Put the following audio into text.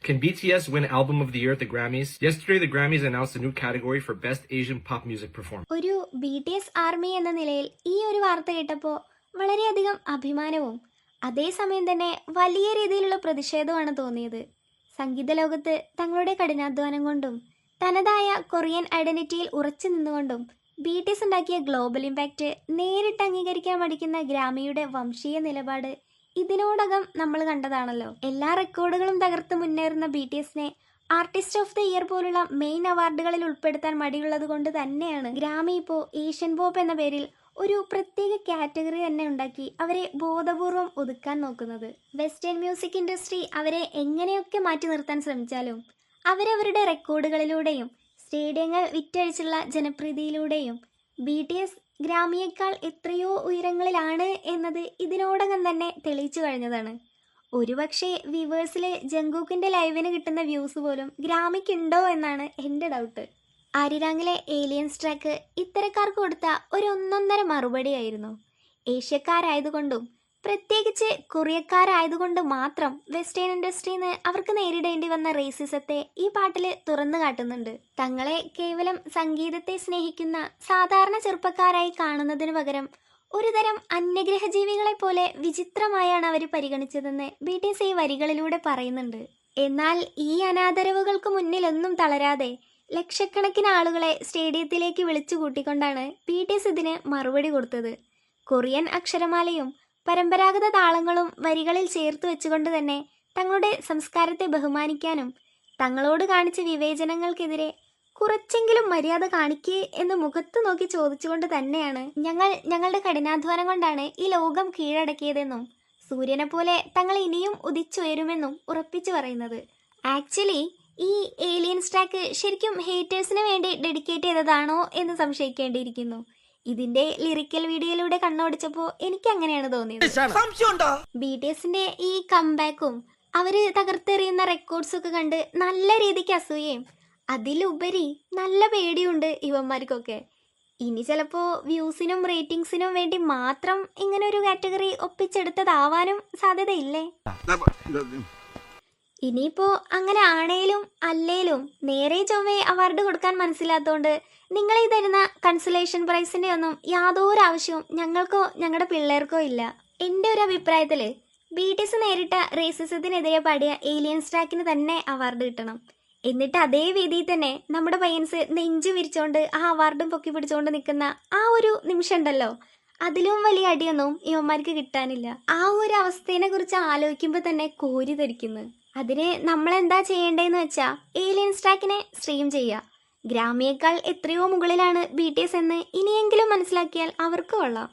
Can BTS win Album of the Year at the Grammys? Yesterday, the Grammys announced a new category for Best Asian Pop Music Performance. ഒരു BTS army എന്ന നിലയിൽ ഈ ഒരു വാർത്ത കേട്ടപ്പോൾ വളരെയധികം അഭിമാനവും അതേസമയം തന്നെ വലിയ രീതിയിലുള്ള പ്രതിഷേധവുമാണ് തോന്നിയത്. സംഗീത ലോകത്ത് തങ്ങളുടെ കഠിനാധ്വാനം കൊണ്ടും തനതായ കൊറിയൻ ഐഡന്റിറ്റിയിൽ ഉറച്ചു നിന്നുകൊണ്ടും BTS ഉണ്ടാക്കിയ ഗ്ലോബൽ ഇമ്പാക്റ്റ് നേരിട്ട് അംഗീകരിക്കാൻ മടിക്കുന്ന ഗ്രാമിയുടെ വംശീയ നിലപാട് ഇതിനോടകം നമ്മൾ കണ്ടതാണല്ലോ. എല്ലാ റെക്കോർഡുകളും തകർത്ത് മുന്നേറുന്ന BTSനെ ആർട്ടിസ്റ്റ് ഓഫ് ദി ഇയർ പോലുള്ള മെയിൻ അവാർഡുകളിൽ ഉൾപ്പെടുത്താൻ മടിയുള്ളത് കൊണ്ട് തന്നെയാണ് ഗ്രാമി ഇപ്പോൾ ഏഷ്യൻ പോപ്പ് എന്ന പേരിൽ ഒരു പ്രത്യേക കാറ്റഗറി തന്നെ ഉണ്ടാക്കി അവരെ ബോധപൂർവം ഒതുക്കാൻ നോക്കുന്നത്. വെസ്റ്റേൺ മ്യൂസിക് ഇൻഡസ്ട്രി അവരെ എങ്ങനെയൊക്കെ മാറ്റി നിർത്താൻ ശ്രമിച്ചാലും അവരവരുടെ റെക്കോർഡുകളിലൂടെയും സ്റ്റേഡിയങ്ങൾ വിറ്റഴിച്ചുള്ള ജനപ്രീതിയിലൂടെയും BTS ഗ്രാമിയേക്കാൾ എത്രയോ ഉയരങ്ങളിലാണ് എന്നത് ഇതിനോടകം തന്നെ തെളിയിച്ചു കഴിഞ്ഞതാണ്. ഒരുപക്ഷെ വ്യൂവേഴ്സിൽ ജങ്കൂക്കിൻ്റെ ലൈവിന് കിട്ടുന്ന വ്യൂസ് പോലും ഗ്രാമിക്കുണ്ടോ എന്നാണ് എൻ്റെ ഡൗട്ട്. ആരിരാങ്ങിലെ ഏലിയൻസ് ട്രാക്ക് ഇത്തരക്കാർക്ക് കൊടുത്ത ഒരു ഒന്നൊന്നര മറുപടിയായിരുന്നു. ഏഷ്യക്കാരായതുകൊണ്ടും പ്രത്യേകിച്ച് കൊറിയക്കാരായതുകൊണ്ട് മാത്രം വെസ്റ്റേൺ ഇൻഡസ്ട്രിന്ന് അവർക്ക് നേരിടേണ്ടി വന്ന റേസിസത്തെ ഈ പാട്ടിൽ തുറന്നു കാട്ടുന്നുണ്ട്. തങ്ങളെ കേവലം സംഗീതത്തെ സ്നേഹിക്കുന്ന സാധാരണ ചെറുപ്പക്കാരായി കാണുന്നതിന് പകരം ഒരുതരം അന്യഗ്രഹജീവികളെ പോലെ വിചിത്രമായാണ് അവർ പരിഗണിച്ചതെന്ന് BTS ഈ വരികളിലൂടെ പറയുന്നുണ്ട്. എന്നാൽ ഈ അനാദരവുകൾക്ക് മുന്നിലൊന്നും തളരാതെ ലക്ഷക്കണക്കിന് ആളുകളെ സ്റ്റേഡിയത്തിലേക്ക് വിളിച്ചു കൂട്ടിക്കൊണ്ടാണ് BTS ഇതിന് മറുപടി കൊടുത്തത്. കൊറിയൻ അക്ഷരമാലയും പരമ്പരാഗത താളങ്ങളും വരികളിൽ ചേർത്ത് വെച്ചുകൊണ്ട് തന്നെ തങ്ങളുടെ സംസ്കാരത്തെ ബഹുമാനിക്കാനും തങ്ങളോട് കാണിച്ച വിവേചനങ്ങൾക്കെതിരെ കുറച്ചെങ്കിലും മര്യാദ കാണിക്കേ എന്ന് മുഖത്ത് നോക്കി ചോദിച്ചുകൊണ്ട് തന്നെയാണ് ഞങ്ങളുടെ കഠിനാധ്വാനം കൊണ്ടാണ് ഈ ലോകം കീഴടക്കിയതെന്നും സൂര്യനെ പോലെ തങ്ങൾ ഇനിയും ഉദിച്ചുയരുമെന്നും ഉറപ്പിച്ചു പറയുന്നത്. ആക്ച്വലി ഈ ഏലിയൻസ് ട്രാക്ക് ശരിക്കും ഹേറ്റേഴ്സിന് വേണ്ടി ഡെഡിക്കേറ്റ് ചെയ്തതാണോ എന്ന് സംശയിക്കേണ്ടിയിരിക്കുന്നു. ഇതിന്റെ ലിറിക്കൽ വീഡിയോയിലൂടെ കണ്ണോടിച്ചപ്പോൾ എനിക്ക് അങ്ങനെയാണ് തോന്നിയത്. BTSന്റെ ഈ കംബാക്കും അവര് തകർത്തെറിയുന്ന റെക്കോർഡ്സ് ഒക്കെ കണ്ട് നല്ല രീതിക്ക് അസൂയയും അതിലുപരി നല്ല പേടിയുണ്ട് ഇവന്മാർക്കൊക്കെ. ഇനി ചിലപ്പോൾ വ്യൂസിനും റേറ്റിംഗ്സിനും വേണ്ടി മാത്രം ഇങ്ങനെ ഒരു കാറ്റഗറി ഒപ്പിച്ചെടുത്തതാവാനും സാധ്യതയില്ലേ? ഇനിയിപ്പോൾ അങ്ങനെ ആണേലും അല്ലേലും നേരെ ചൊവ്വേ അവാർഡ് കൊടുക്കാൻ മനസ്സിലാത്തതുകൊണ്ട് നിങ്ങളീ തരുന്ന കൺസലേഷൻ പ്രൈസിൻ്റെ ഒന്നും യാതൊരു ആവശ്യവും ഞങ്ങൾക്കോ ഞങ്ങളുടെ പിള്ളേർക്കോ ഇല്ല. എൻ്റെ ഒരു അഭിപ്രായത്തിൽ BTS നേരിട്ട റേസിസത്തിനെതിരെ പാടിയ ഏലിയൻസ് ട്രാക്കിന് തന്നെ അവാർഡ് കിട്ടണം. എന്നിട്ട് അതേ വേദിയിൽ തന്നെ നമ്മുടെ പയ്യൻസ് നെഞ്ചു വിരിച്ചുകൊണ്ട് ആ അവാർഡും പൊക്കി പിടിച്ചുകൊണ്ട് നിൽക്കുന്ന ആ ഒരു നിമിഷം ഉണ്ടല്ലോ, അതിലും വലിയ അടിയൊന്നും ഇവന്മാർക്ക് കിട്ടാനില്ല. ആ ഒരു അവസ്ഥയെ കുറിച്ച് ആലോചിക്കുമ്പോൾ തന്നെ കോരി ധരിക്കുന്നു. അതിന് നമ്മളെന്താ ചെയ്യേണ്ടതെന്ന് വെച്ചാൽ ഏലിയൻസ് ട്രാക്കിനെ സ്ട്രീം ചെയ്യുക. ഗ്രാമിയേക്കാൾ എത്രയോ മുകളിലാണ് BTS എന്ന് ഇനിയെങ്കിലും മനസ്സിലാക്കിയാൽ അവർക്ക് കൊള്ളാം.